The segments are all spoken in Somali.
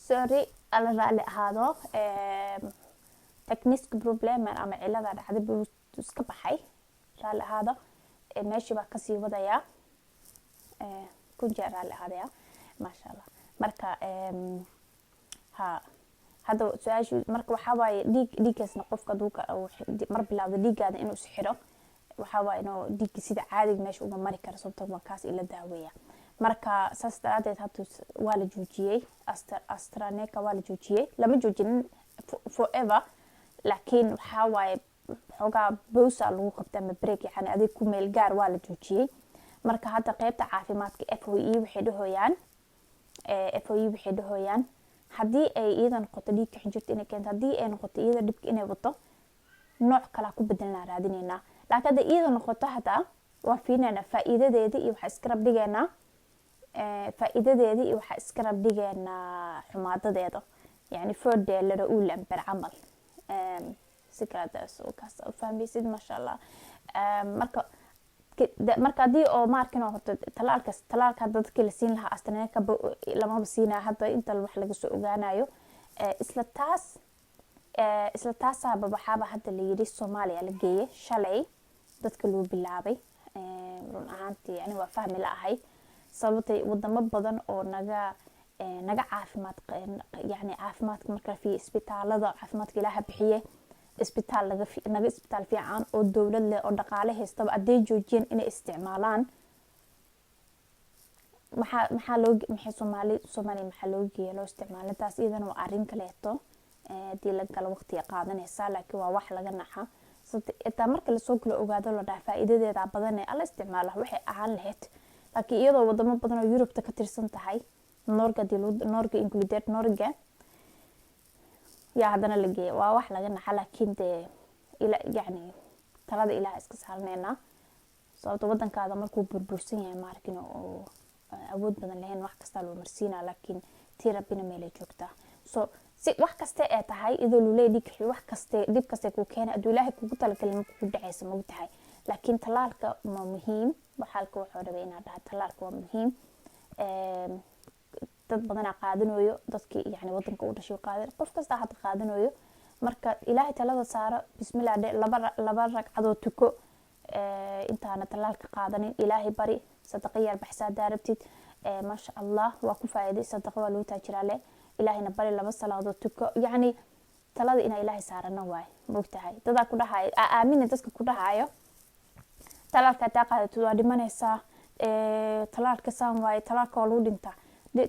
sorry ala raali ahaado technique problem ama cilada dhacday buu iska baxay raali ahaado meeshii baa kasii wadaya ku jeer raali ahaadaya masha Allah marka hada su'aashu marka waxa waaye dhiiggaasna qofka duuka mar bilaawda dhiiggaada inuu isxiro waxa waaye inuu dhiigga sida caadiga meesha uga mari karo sababtoo markaas ila daaweeya marka saas daraadeed hadda waa la joojiyay AstraZeneca waa la joojiyay lama joojin forever laakiin waxa waaye xogaa boosa lagu qabtaa ma break yani adeeg ku meel gaar waa la joojiyay marka hadda qaybta caafimaadka FOE waxay dhahooyaan hadii ay iidan qoto dhiig ka xinjirta inay keento hadii ay noqoto iyada dhibka inay wato nooc kala ku bedelna raadinayna laakiin hadii iyada noqoto hada waa fiinana faa'iidadeeda iyo waxa iska rab dhigeena xumaadadeeda yani fordela u lambar amal sikradaas oo kaas fahmaysid ma sha Allah marka hadii oo markan horta talaalka dadka la siin lahaa AstraZeneca lama siina hadda inta wax laga soo ogaanayo isla taas waxaaba hadda la yiri Soomaaliya la geeyay shalay dadka loo bilaabay run ahaantii yani waa fahmi laahay sababtay wadamo badan oo naga caafimaadka marka fi isbitaalada caafimaadka Ilaaha bixiye isbitaal naga isbitaal fiican oo dawlad leh oo dhaqaale haystaba aday joojiyeen inay isticmaalaan maxaa Soomaali maxaa loo geeyay loo isticmaalay taas iidan waa arin kaleeto dii la gal waqti qaadanaysa laakiin waa wax laga naxa sababta marka la soo kala ogaado la dhaaf faa'iidadeeda badan ee la isticmaalo waxay ahaan lahayd laakiin iyadoo wadamo badan oo Europe ka tirsan tahay Norga included Norga يا هذا اللي waa wax laga naxo laakiin ila yani talada Ilaahay iska saarneena sababta wadankaada markuu burbursan yahay markin oo awood badan lahayn wax kasta loo marsiina laakiin therapy meel ay joogtaa so si wax kasta ay tahay idoo luleedii wax kasta dib kasta ku keenay aduu Ilaahay kugu talagalay ku dhacaysa ma tahay laakiin talaalka ma muhiim waxalka wuxuu rabay inaad dhahay talaalka waa muhiim dad badan qaadanayo dadkii yani wadanka u dhashay qaadan qof kasta had qaadanayo marka Ilaahay talada saaro bismillaah laba ragcado tuko intaana talaalka qaadanin Ilaahay bari sadaqiyar baxsaa daarabtid ma sha Allah waa ku faa'iiday sadaqa waa loo taajiraale Ilaahayna bari laba salaado tuko yani talada ina Ilaahay saarana waay moogtahay dad ku dhahay aamin dadka ku dhahayo talaalka taaqaado waa dhimanaysa talaalka saan waay talaalka loo dhinta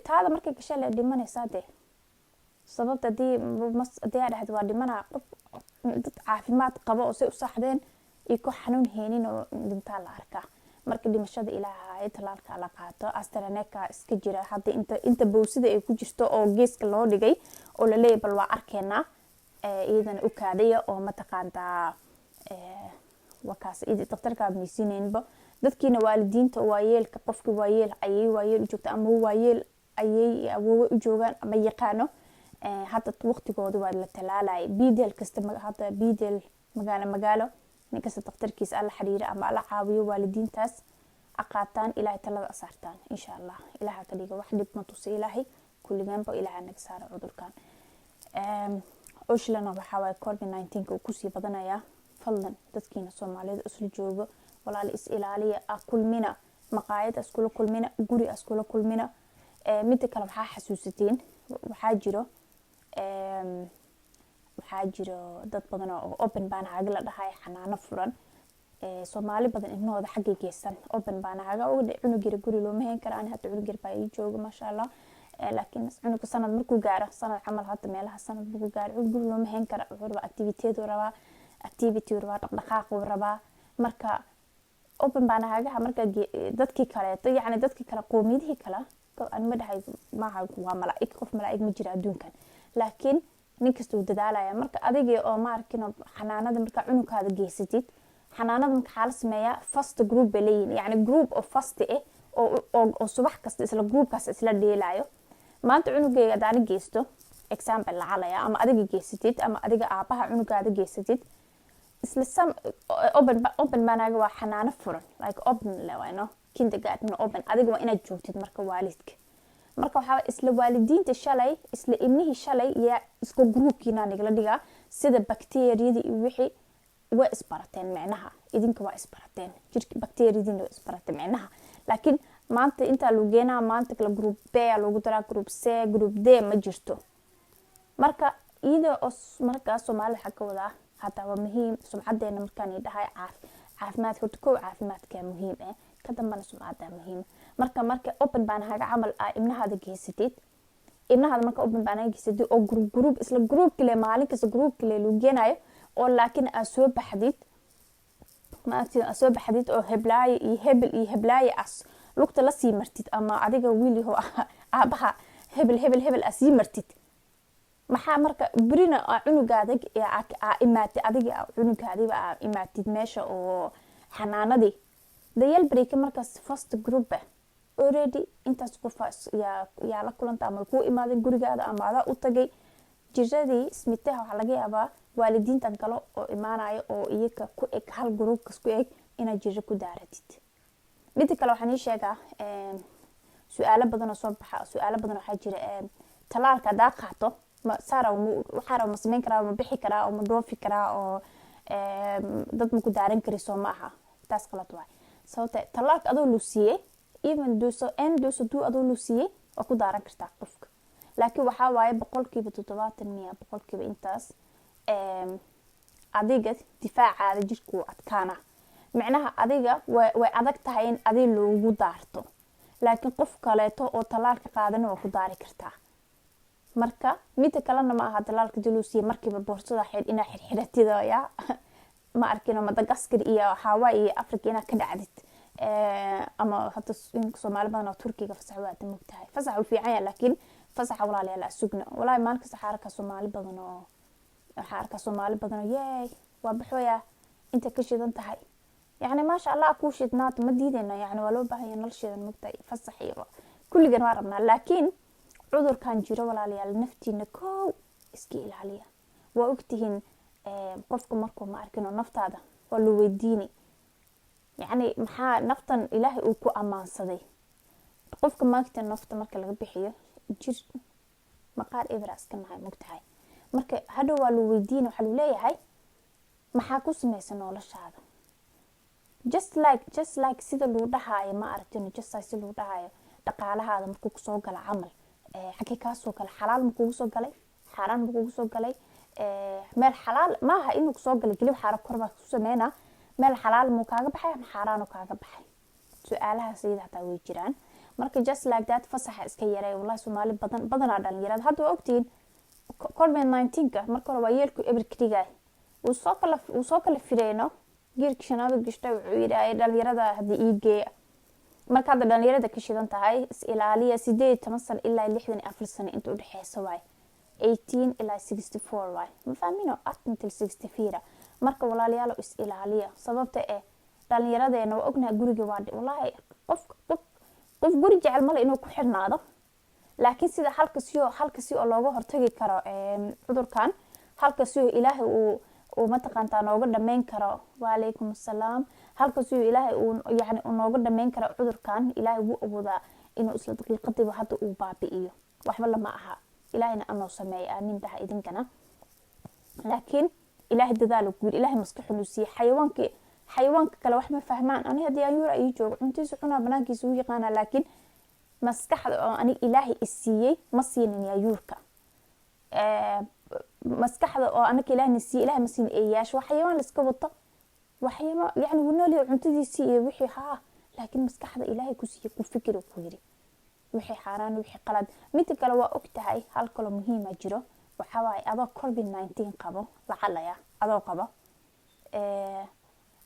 taada markay gashay la dhimanaysa sababta hadii dhaxad waa dhimana qof dad caafimaad qabo oo si u saxdeen iyo xanuun heenin oo dhinta la arkaa marka dhimashada Ilaahay talaalka la qaato AstraZeneca iska jira hadda inta boosida ay ku jirto oo geeska loo dhigay oo la leeyahay bal waa arkeena iidan u kaadaya oo ma taqaanta wakaas doctorka abnisiineenba dadkiina waalidiinta waayeelka qofkii waayeel joogta ama waayeel ayay awood u joogan ama yaqaano hadda waqtigooda waa la talaalay bidel kasta hadda bidel magaalo ninkasta doctorkiisa alla xiriir ama alla caawiyo waalidiintaas aqaataan Ilaahay talada saartaan insha Allah Ilaaha ka dhigo wax dib ma tusi Ilaahay kulligaanba Ilaaha naga saaro cudurkan oshilana waxa way COVID-19 ku sii badanaya fadlan dadkiina Soomaalida isla joogo walaal is ilaaliya kulmina maqaayad iskula kulmina guri iskula kulmina mid kale waxa xasuusateen waxa jiro dad badan oo open baan haga la dhahay xanaano furan Soomaali badan inooda xagga geesan open baan haga oo cunugira guri loo meeyn karaan hada cunugira baa jooga ma sha Allah laakiin cunuga sanad markuu gaaro sanad camal hada meelaha sanad markuu gaaro guri loo meeyn kara wuxuu activity dhaqdhaqaaq raba marka open baan haga marka dadkii kale yani dadkii kale qoomiyadii kale aan ma dhahay maaha waa malaa'ik qof malaa'ik ma jira adduunkan laakiin ninkasta uu dadaalaya marka adiga oo markina xanaanada marka cunugaada geysatid xanaanada marka xal sameeya first group baleyn yani group of first oo subax kasta isla groupkaas isla dheelayo maanta cunugayga daani geysto example la calaya ama adiga geysatid ama adiga aabaha cunugaada geysatid isla open banaga waa xanaano furan like open lewayno kindergarten open adiga waa inaad joogtid marka waalidka marka waxaa isla waalidiinta shalay isla ibnihii shalay yaa isku groupkiina nigala dhigaa sida bakteeriyada iyo wixii way isbarateen macnaha idinka waa isbarateen jirka bakteeriyadiina way isbarateen macnaha laakiin maanta inta lagu geenaa maanta kala group B lagu daraa group C group D ma jirto marka iyada oo marka Soomaali waxa ka wada hata waa muhiim sumcadeena markaan idhahay caafimaadka horta caafimaadka muhiim ah ka dambana sumcada muhiim marka open baan haga camal ibnahaada geysatid ibnahaada marka open baan haga geysatid oo group isla group kale maalin kasta group kale lagu geenayo oo laakiin aad soo baxdid oo heblaay iyo heblaay as lugta la sii martid ama adiga wiiliho aabaha hebel asii martid maxaa marka birina cunugaada imaatid adiga cunugaadiba imaatid meesha oo xanaanadii dayal break markaas first group already intaas qof yaa la kulanta ama ku imaadeen gurigaada ama adaa u tagay jiradii smitaha waxa laga yaabaa waalidiintan kale oo imaanayo oo iyaga ku eg hal group ku eg ina jiro ku daaratid mid kale waxaan sheegaa su'aalo badan oo soo baxa su'aalo badan waxa jira talaalka daa qaato ma saara waxa ma sameyn karaa ma bixi karaa oo ma dhoofi karaa oo dad ma ku daaran kari soo maaha taas qalad waay sababta talaalka adoo luusiyay even dooso adoo luusiyay oo ku daaran kartaa qofka laakiin waxa waaye 70% intaas adiga difaacaada jirku adkaana macnaha adiga way adag tahay in adi loogu daarto laakiin qof kaleeto oo talaalka qaadan oo ku daari kartaa marka mid kalena ma aha talaalka diluusiye markiiba boorsada xid ina xirxiratida ya ma arkino Madagascar iyo Hawaii iyo Afrika ina ka dhacdid ama hatta Soomaali badan oo Turkiga fasax waad mugtahay fasax u fiican laakiin fasax walaalayaal asugna walaahi maalka saxaarka Soomaali badan oo xaarka Soomaali badan yey waa baxoya inta ka shidan tahay يعني ما شاء الله كل شيء نات مديدنا يعني ولو بهي نلشي المقطع فصحي كل جن وربنا لكن عذر كان جرا ولا لي نفتي نكو اسكيل عليها وقتهن قفكم مركم ما أركنوا نفط هذا ولو وديني يعني محا نفطا إلهي وكو أمان صدي قفكم ما كتن نفط مركل بحيه جر مقار إبراس كان هاي مقطعي مرك هذا ولو وديني وحلو ليه هاي محا كوسمي سنولش هذا just like sida loo dhahayo ma aragtino just like sida loo dhahayo dhaqaalahaada markuu soo gala camal xaqi ka soo gala xalaal markuu soo galay xaraan markuu soo galay meel xalaal ma aha inuu soo galay galib xarab korba ku sameeyna meel xalaal mu kaaga baxay ama xaraan kaaga baxay su'aalaha sida taa way jiraan marka just like that fasaxa iska yaray wallahi Soomaali badan dhalinyarada hadda ogtiin COVID-19 marka hore waa yeelku ebrikriga uu soo kala fireeno geerka shanaad gashtaa wuxuu yiraahday dhalinyarada hadii iige marka hadda dhalinyarada ka shidan tahay is ilaaliya 18 sano ilaa 64 sano inta u dhaxaysa waay 18 ilaa 64 waay ma fahmino until 64 marka walaalayaal is ilaaliya sababta dhalinyaradeena waa ognahay guriga waa wallahi qof guri jecel male inuu ku xirnaado laakiin sida halkaasi oo looga hortagi karo cudurkan halkaasi oo Ilaahay uu ma taqaantaa nooga dhameyn karo waalaikum asalaam halkaas uu Ilaahay uu yaani nooga dhameyn karo cudurkan Ilaahay wuu awoodaa inuu isla daqiiqadiiba hadda uu baabi'iyo waxba lama aha Ilaahayna anoo sameeyay aamin taha idinkana laakiin Ilaahay dadaalo guud Ilaahay maskaxdu si xayawaanka kale wax ma fahmaan ani hadii aan yura ii joogo cuntiisa cunaa banaankiisa uu yaqaan laakiin maskaxda oo ani Ilaahay isiiyay ma siinin yaayurka maskaxda oo anaka Ilaahay ma siin eeyaash waxyaan la iska wato waxyama yani wanooli cuntadiisi iyo wixii laakiin maskaxda Ilaahay ku siiyay ku fikir ku yiri wixii xaraan wixii qalad mid kale waa ogtahay hal kale muhiim ah jiro waxa waay aba COVID-19 qabo lacalaya adoo qabo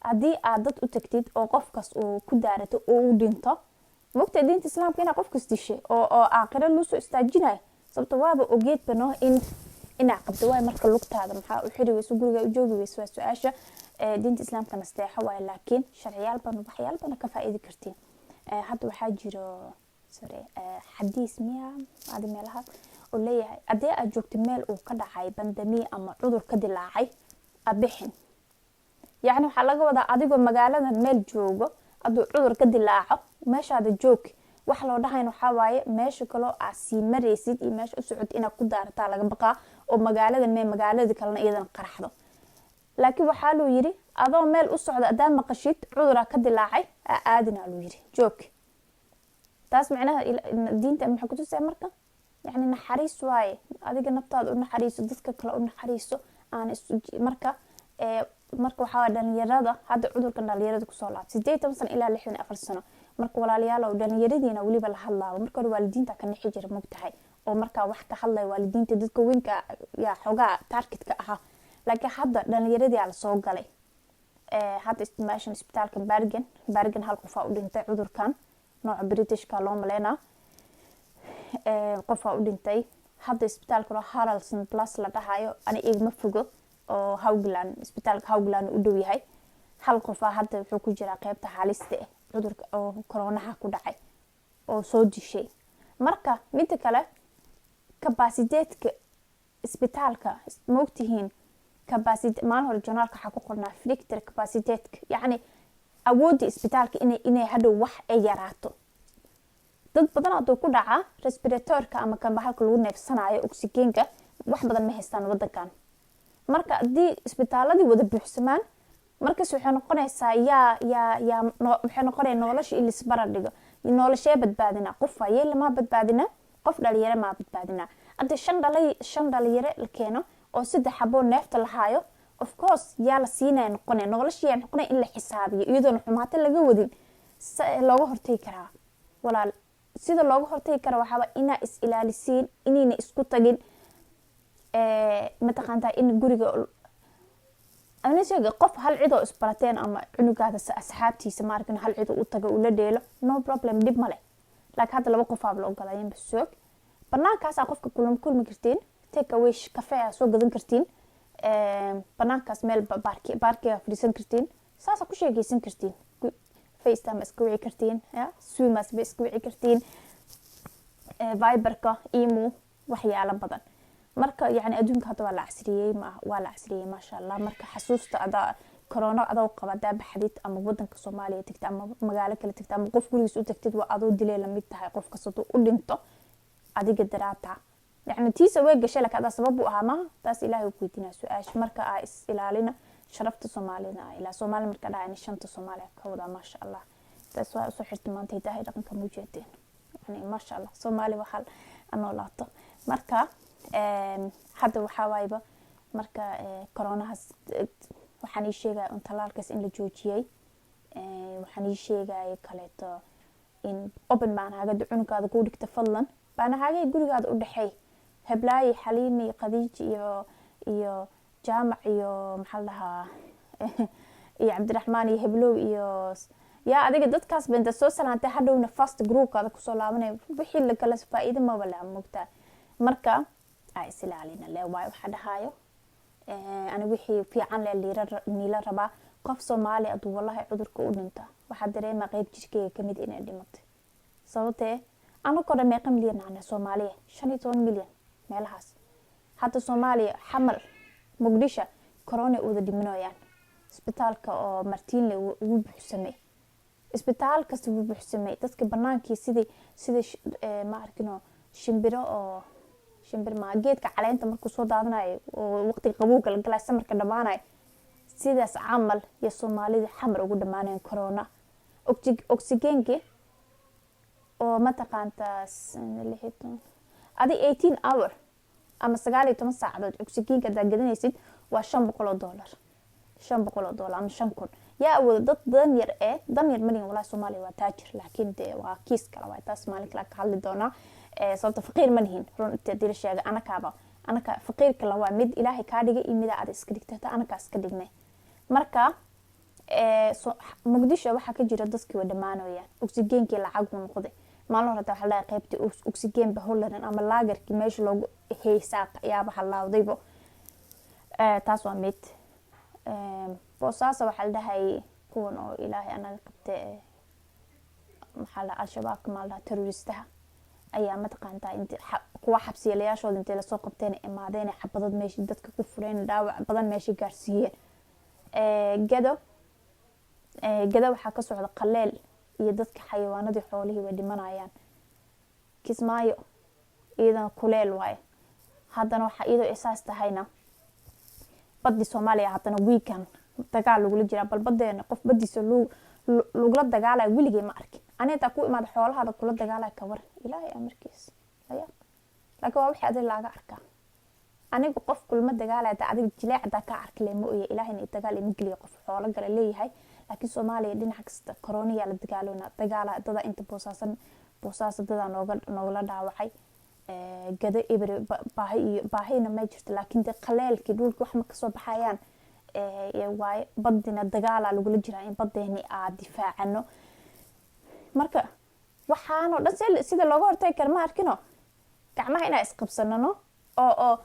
hadii aad dad u tagtid oo qofkaas uu ku daarato oo u dhinto waqti diinta islaamka ina qofkaas dishay oo aakhira loo soo istaajinay sababtoo waaba ogeed bano in qabto way marka lugtaada maxaa u xiri weyso guriga u joogi weyso su'aasha diinta islaamka nasteexa way laakiin sharciyaal waxyaal badan ka faa'iidi kartiin hadda waxa jiro xadiis miya aad meelaha oo leeyahay hadii aad joogto meel uu ka dhacay bandamiye ama cudur ka dilaacay abixin يعني waxa laga wadaa adigoo magaalada meel joogo adoo cudur ka dilaaco meeshaada joog wax loo dhahayn waxaa waaye meesha kaloo aa sii maraysid iyo meesha u socod inaad ku daarataa laga baqaa oo magaaladan mee magaalada kalena iyadana qaraxdo. laakiin waxaa luu yidhi adoo meel u socda haddaad maqashid cuduraa ka dilaacay aadinaa luu yidhi joog. taas macnaha diinta maxay ku tusay marka yacni naxariis waaye adiga naftaada u naxariiso dadka kale u naxariiso aan marka waxaa dhalinyarada hadda cudurkan dhalinyarada kusoo laabtay 18 sano ilaa 64 sano. marka walaalayaal oo dhalinyaradiina waliba la hadlaabo marka hore waalidiinta ka nixi jira mogtahay oo marka wax ka hadlay waalidiinta dadka weynka yaa xogaa targetka ahaa. laakiin hadda dhalinyaradii la soo galay hadda istimation isbitaalka Bergen hal qof u dhintay cudurkan nooca Britishka loo maleynaa qof u dhintay. hadda isbitaalka Haraldsson Plus la dhahayo ani igma fogo oo Haugeland isbitaalka Haugeland u dhow yahay. hal qof hadda wuxuu ku jiraa qaybta halista cudurka oo corona ku dhacay oo soo dishay. marka mid kale capacity-ka isbitaalka moogtihiin capacity maalin hore journalka waxa ku qornaa fracture capacity-ka yacni awoodda isbitaalka inay hadhow wax ay yaraato. dad badan oo ku dhaca respiratorka ama kan bahalka lagu neefsanayo oxygen-ka wax badan ma haystaan wadankan. marka haddii isbitaaladii wada buuxsamaan markaas waxay noqonaysaa waxay noqonaysaa nolosha in lisbara dhigo noloshee badbaadina qof ayay lama badbaadina qof dhalinyaro ma badbaadina. hadda 5 dhalinyaro la keeno oo 3 xabo neefta la haayo of course yaa la siinay noqonay nolosha yaa noqonay in la xisaabiyo iyadoo xumaata laga wadin looga hortay karaa. walaal sida looga hortay karo waxaa ina is ilaalisiin inayna isku tagin mataqaanta in guriga ana sheega qof hal cid oo isbarateen ama cunugaada asxaabtiisa markan hal cid u tago ula dheelo no problem dib male. laakiin hadda 2 qof la ogolayeen basoog banaankaas qofka kulmi kartiin take away cafe soo gadan kartiin banaankaas meel baarkiga fadhiisan kartiin saas ku sheegaysan kartiin FaceTime isku wici kartiin Zoom isku wici kartiin Viberka imo waxyaalo badan. marka yani adduunka hadda waa la casriyay masha Allah. marka xasuusta ada corona adoo qabada baxdid ama wadanka Soomaaliya tagtay ama magaalo kale tagtay ama qof gurigiisa u tagtid waa adoo dilay la mid tahay qof kasta u dhinto adiga daraata يعني تيسا ويجش لك هذا سبب وأهمها تاس إلهي وكويتنا سؤاش مركا إس إلالينا شرفت صومالينا إلى صومالي مركا يعني شنت صومالي كودا ما شاء الله تاس وصحت ما أنتي تاهي رقم كموجودين يعني ما شاء الله صومالي وحال أنا ولاطة مركا حد وحوايبة مركا كورونا هس وحني شيء أن تلالكس إن الجوجية وحني شيء كليته إن open معنا هذا دعونك هذا قولك تفضلا بأنا هاي يقولك هذا أودحي هبلاي حليمي قديج iyo jaamac iyo maxallaha iyo Cabdiraxmaan iyo Heblow iyo yaa adiga dadkaas banta soo salaantay hadhowna fast group ka ku soo laabanay wixii la kala faa'iido ma wala mugta marka ay silaalina le waxa dhahayo ana wixii fiican la raba qof Soomaali adu wallahi cudurka u dhinta waxa dareema qayb jirkeyga kamid inay dhimatay sababtee أنا كنا ميقا مليون عنا سومالية 15 مليون ميلهاس حتى سوماليا حمل مقدشة كورونا وذا دمنويان اسبتالك أو مرتين وبحسمي اسبتالك وبحسمي تسكي برنامكي سيدي ما أعرفينه شمبر ما جيتك على أنت مركو صوت عادناي ووقت قبوك الجلاس سمر كدباناي سيداس عمل يا سومالي حمر وقد معنا كورونا أكسجينكي oo ma taqaantaas اللي هيتون ادي 18 hour ama 19 saacadood oksijiinka daagadinaysid waa $500 ama 5,000 yaa wada dad dan yar malin wala Soomaaliya waa taajir laakiin waa kiis kala waa taas maalin kala ka hadli doona sababta faqiir ma lihin runtii dil sheega anaka faqiirka la waa mid ilaahay ka dhigay imida aad iska dhigtay anaka iska dhignay marka Muqdisho waxa ka jira dadkii wada maanooyaan oksijiinkii lacag uu noqday maalin hore waxa la qaybtay oksijiin baholaran ama laagarkii meesha loogu heesaa yaaba halawdaybo taas waa mid boosaasa waxa la dhahay kuwan oo ilaahay anaga qabtay maxalla al-shabaab kamaal terroristaha ayaa ma taqaantaa inta kuwa xabsiyeelayaashooda inta la soo qabteen imaadeen xabadad meesha dadka ku fureen dhaawac badan meesha gaarsiiyeen gado waxa ka socda qaleel iyo dadka xayawaanadii xoolihii way dhimanayaan. Kismaayo iidan kuleel waaye, haddana waxaa iyadoo isaas tahayna baddi Soomaaliya haddana weekend dagaal lagula jiraa. bal badeena qof badiisa lagula dagaalaya weligay ma arkin. aniga ku imaada xoolahaada kula dagaalaya ka waran, ilaahay amarkiisa ayaa laakiin waa wixii adiga laaga arkaa. aniga qof kulma dagaalaya adiga jileecda ka arkay ma ooyay, ilaahayna i dagaal ima geliyo qof xoolo gala leeyahay. laakiin Soomaaliya dhinaca kasta corona la dagaalona dagaala dada inta boosaas dada noogala dhaawacay. gada ibri baahina ma jirto, laakiin qaleelkii dhulka wax ma kasoo baxayaan. waaye badina dagaala lagula jiraa in badeeni aad difaacano. marka waxaano dhan sida looga hortagi karo ma arkino. gacmaha inaa isqabsanano oo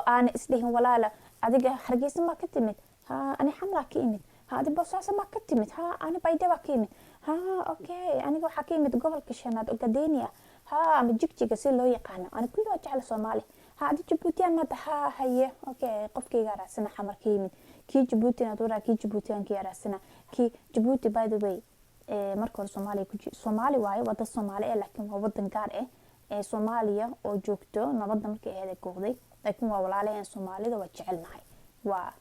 aan isdhihin walaala adiga Hargeysa ma ka timid, ha ani Xamra ka imid, ha adiga Boosaaso ma ka timid, ha ani Baydhabo ka imid, ha okay aniga waxa ka imid gobolka Shanaad oo Gadeeniya, ha ama Jigjiga si loo yaqaan. ani kulli waa jecel Soomaali. ha adiga Djibouti ma taha haye okay qofkayga raasana Xamar ka imid, kii Djibouti na dora kii Djibouti aan ka raasana kii Djibouti by the way marka hore Soomaali waaye wada Soomaali laakiin waa wadan gaar Soomaaliya oo joogto nabadda markay ahayd go'day. laakiin waa walaalayeen Soomaalida waa jecelnahay, waa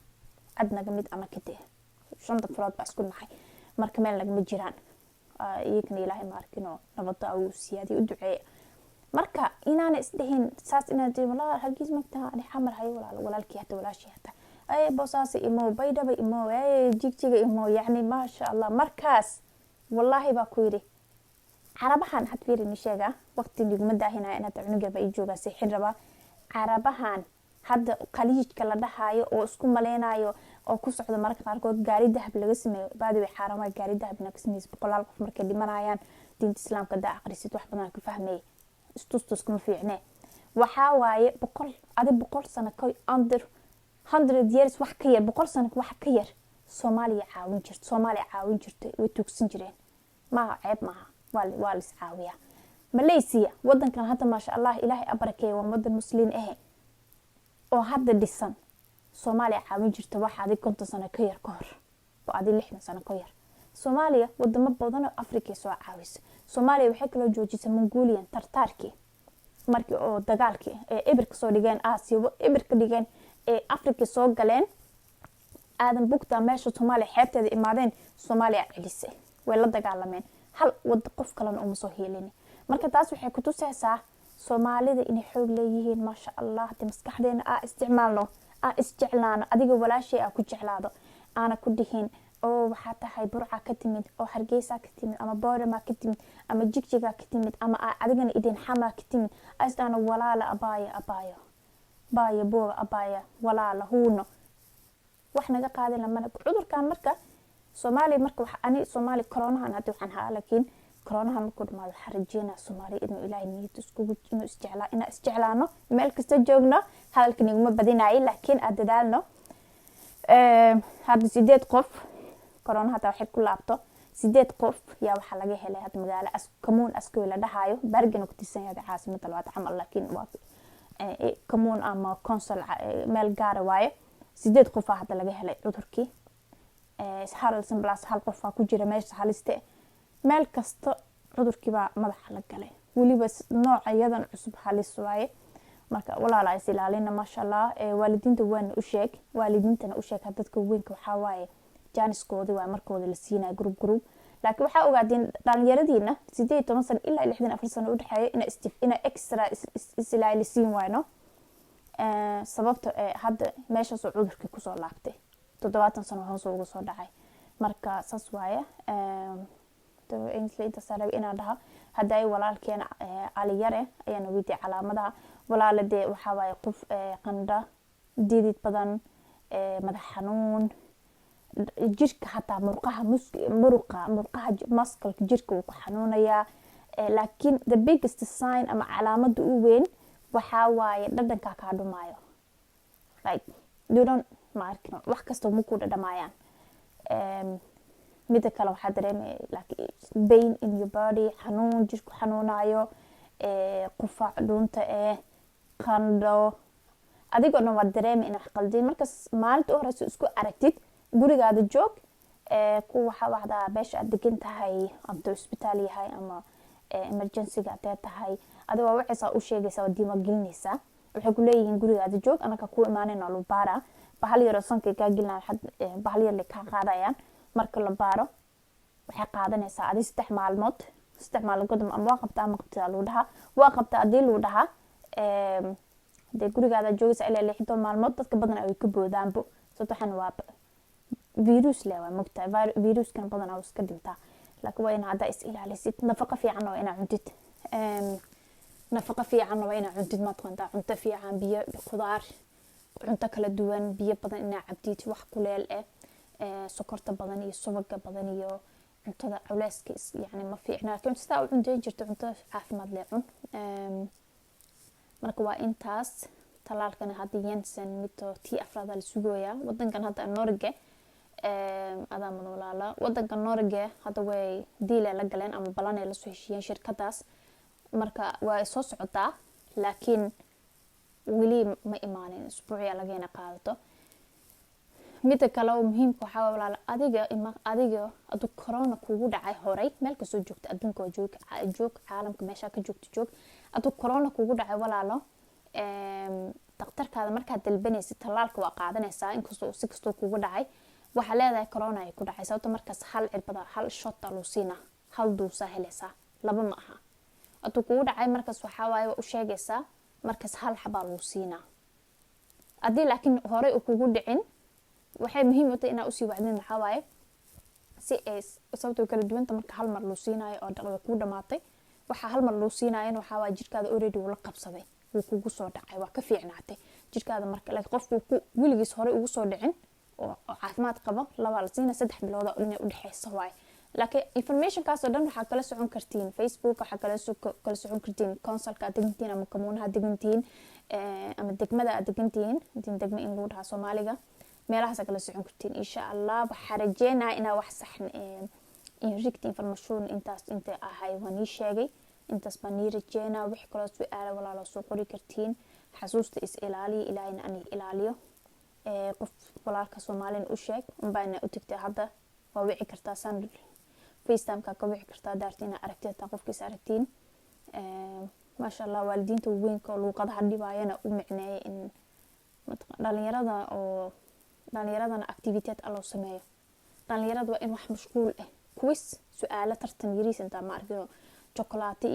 adnaga mid ama kadee shanta falood baa isku nahay. marka meel nagama jiraan iyagana ilaahay ma arkino nabadda uu siyaadi u duceeyo. marka inaan isdhihin saas inaad walaal Hargeysa magtaa ani Xamar hay walaalkii hata walaashii hata Boosaaso imo Baydhabo imo Jigjiga imo yani ma sha Allah. markaas wallahi baa ku yiri carabahan had fiirin sheega waqti niguma daahina inaad cunuga ba jooga seexin raba. carabahan hadda qaliijka la dhahayo oo isku maleenayo oo ku socdo marka qaarkood gaari dahab laga sameeyo baadi way xarama gaari dahabna ka sameeyay boqolaal qof markay dhimanayaan. diinta islaamka daa aqrisid wax badan ka fahmay istustus kuma fiicne. waxa waaye boqol sano ka under 100 years wax ka yar, 100 sano wax ka yar Soomaaliya caawin jirtay way tugsan jireen. ma ceeb maaha, waa lis caawiya. Malaysia wadankan hadda ma sha Allah ilaahay abarakeeyo waa wadan muslimiin oo hadda dhisan. Soomaaliya caawin jirtay wax adig 50 sano ka yar ka hor, oo adig 60 sano ka yar. Soomaaliya wadamo badan oo Afrika soo caawis. Soomaaliya waxay kala joojisay Mongolian tartaarkii markii oo dagaalkii ibirka soo dhigeen Aasiya ibirka dhigeen Afrika soo galeen. aadan bugta meesha Soomaaliya xeebteeda imaadeen. Soomaaliya celisay way la dagaalameen, hal wada qof kale uma soo heelin. marka taas waxay ku tusaysaa Soomaalida inay xoog leeyihiin ma sha Allah. maskaxdeena isjeclaano adiga walaashay ku jeclaado aana ku dhihin oo waxa tahay Burca ka timid oo Hargeysa ka timid ama Boorama ka timid ama Jigjiga ka timid ama adigana idin Xamar ka timid asdaana walaala abaayo boo abaayo walaala huuno wax naga qaadina mana cudurkan. marka Soomaaliya marka waxa ani Soomaali corona hadii waxaan haa laakiin corona markuu dhamaado xarajina Soomaali inuu ilaahay niyad iskugu isjeclaano meel kasta joogno. hadalkan iguma badinaay laakiin aad dadaalno. hadda 8 qof corona hata waxay ku laabto 8 qof yaa waxa laga helay hadda magaalo kamuun askoo la dhahayo Bergen ku tisan yahay caasimada labaad camal. laakiin waa kamuun ama consul meel gaar waaye 8 qof hadda laga helay cudurkii. Haralsan plus hal qof ku jira meesha haliste meel kasta cudurkii baa madaxa la galay. waliba noocayadan cusub halis waaye. marka walaalaha is ilaalina ma sha Allah. waalidiinta waan u sheeg, waalidiintana u sheeg dadka weynka waxa waaye jaaniskoodi waa markooda la siinaa group. laakiin waxa ogaadeen dhalinyaradiina 18 sano ilaa 64 sano u dhaxeeyo ina extra islaalisiin waano. sababta hadda meesha soo cudurka ku soo laabtay 70 sano hoos ugu soo dhacay. marka saas waaye inta sarab ina dhaha haday walaalkeena Ali Yare ayana widi calaamadaha walaalade waxa waaye qof qandha diidid badan madax xanuun jirka hataa murqaha muscle jirka uu ku xanuunaya. laakiin the biggest sign ama calaamada ugu weyn waxa waaye dhadhanka ka dhumayo. like you don't markino wax kasta ma ku dhadhamayaan. mid kale waxa dareemay like pain in your body, xanuun jirku xanuunayo, qufac dhunta qandho adigoo waa dareemay in wax qaldin. marka maalinta horeysa isku aragtid gurigaada joog kuwa waxaa wacdaa beesha aad degan tahay ama isbitaal yahay ama emergency-ga aad tahay adiga waa wixii u sheegaysaa oo diiwaan gelinaysaa waxay ku leeyihiin gurigaada joog anaka ku imaanayna loo baara bahal yar oo sanka ka gelina bahal yar ka qaadayaan marka la baaro waxay qaadanaysaa adi 3 maalmood 3 maalmood ama qabtaa ama qabtaa loo dhaha waa qabtaa adii loo dhaha de gurigaada joogaysa ilaa 6 maalmood dadka badan ay ka boodaanbo waxaan waa virus leeyahay mugta virus kan badan oo iska dhinta laakiin waa in hada is ilaalisid nafaqo fiican oo ina cuntid nafaqo fiican oo ina cuntid ma taqaanta cunto fiican biyo khudaar cunto kala duwan biyo badan ina cabtid wax kuleel sokorta badan iyo subaga badan iyo cuntada culeyska yani ma fiicna laakiin sidaa u cunteyn jirto cunto caafimaad leh cun marka waa intaas talaalkan hadda Janssen mito tii afraad la sugooyaa wadankan hadda Norway adaa manolaala wadanka Norway hadda way deal la galeen ama balan ay la soo heshiiyeen shirkadaas marka waa soo socotaa laakiin wali ma imaanin isbuuciya lageena qaadato mid kale oo muhiim ku waxa walaal adiga adu corona kugu dhacay horay meel ka soo joogta adduunka joog caalamka meesha ka joogto adu corona kugu dhacay walaalo daktarkaada marka dalbanaysid talaalka waa qaadanaysaa inkastoo si kasto kugu dhacay waxa leedahay corona ay ku dhacay sababta markaas hal cirbada hal shot loo siina hal doosa helaysa laba ma aha adu kugu dhacay markaas waxa waaye u sheegaysaa markaas hal xabaa loo siina adii laakiin hore u kugu dhicin waxay muhiim u tahay inaad u sii wacdin waxa waaye si ay sababta kala duwanta marka hal mar loo siinayo oo dhaqada ku dhamaatay waxa hal mar loo siinayo waxa waa jirkaada already wala qabsaday wuu kugu soo dhacay waa ka fiicnaatay jirkaada marka la qofku wiligiis hore ugu soo dhicin oo caafimaad qabo laba la siina 3 bilood oo inay u dhaxayso waay laakiin information kaas oo dhan waxa kala socon kartiin Facebook waxa kala socon kartiin consulka degantiin ama kamuunaha degantiin ama degmada degantiin degma in loo dhaha Soomaaliga meelahaas kala socon kartiin insha Allah waxa rajeynaa ina wax saxan in information inta ahay wani sheegay intaas baan rajeynaa wix kale su'aalo walaalo soo qori kartiin xasuusta is ilaaliyo ilaahina aan ilaaliyo qof walaalka Soomaalian u sheeg baana u tagtay hadda waa wici kartaa san FaceTime ka wici kartaa daartina aragtida qofkiisa aragtiin ma sha Allah waalidiinta weynka luqadaha dhibaayana u micneeyay in dhalinyarada activity aloo sameeyo dhalinyarada waa in wax mashquul quiz su'aalo tartan yariis inta ma arko chocolate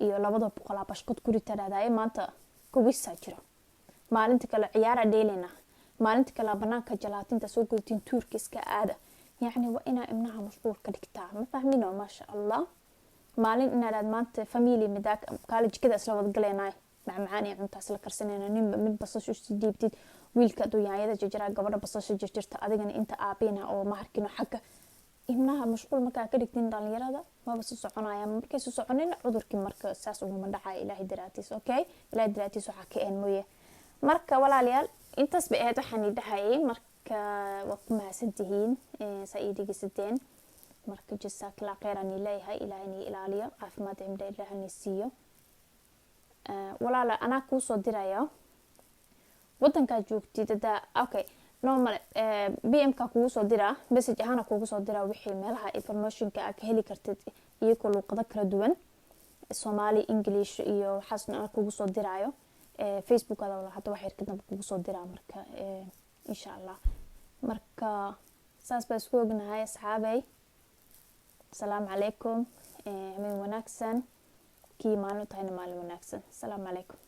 iyo labada boqol bashqad guri taraadaay maanta quiz jiro maalinta kale ciyaar dheelina maalinta kale banaanka jalaatinta soo gudtiin Turkiska aada yani waa ina ibnaha mashquul ka dhigtaa ma fahmino ma sha Allah maalin inaad maanta family midaak kala jikada isla wada galeenay macaan iyo cuntaas la karsanayna mid basasho si diibtid wiilka duyaayada jajara gabadha basasho jirta adigana inta aabina oo maharkino xagga ibnaha mashquul marka ka dhigtin dhalinyarada ma bas soconaya markay soo soconin cudurkii marka saas ugu dhacay Ilaahay daraatiis okay Ilaahay daraatiis waxa ka een mooye marka walaalayaal intaas bay aad waxaan idhahay marka waa ku mahadsantihiin saa'iidigisadeen marka jazakallahu khairan Ilaahay ilaaliyo caafimaad cimri Ilaahay siiyo walaala ana ku soo dirayo wadanka joogtid okay normal BM ka kugu soo dira message ahaan kugu soo dira wixii meelaha information ka ka heli kartid iyagoo luqado kala duwan Soomaali English iyo waxaasna kugu soo diraayo Facebook ada hadda wax yar ka dambe kugu soo dira marka insha Allah marka saas baa isku ognahay asxaabay assalamu alaykum min wanaagsan kii maalin tahayna maalin wanaagsan assalamu alaykum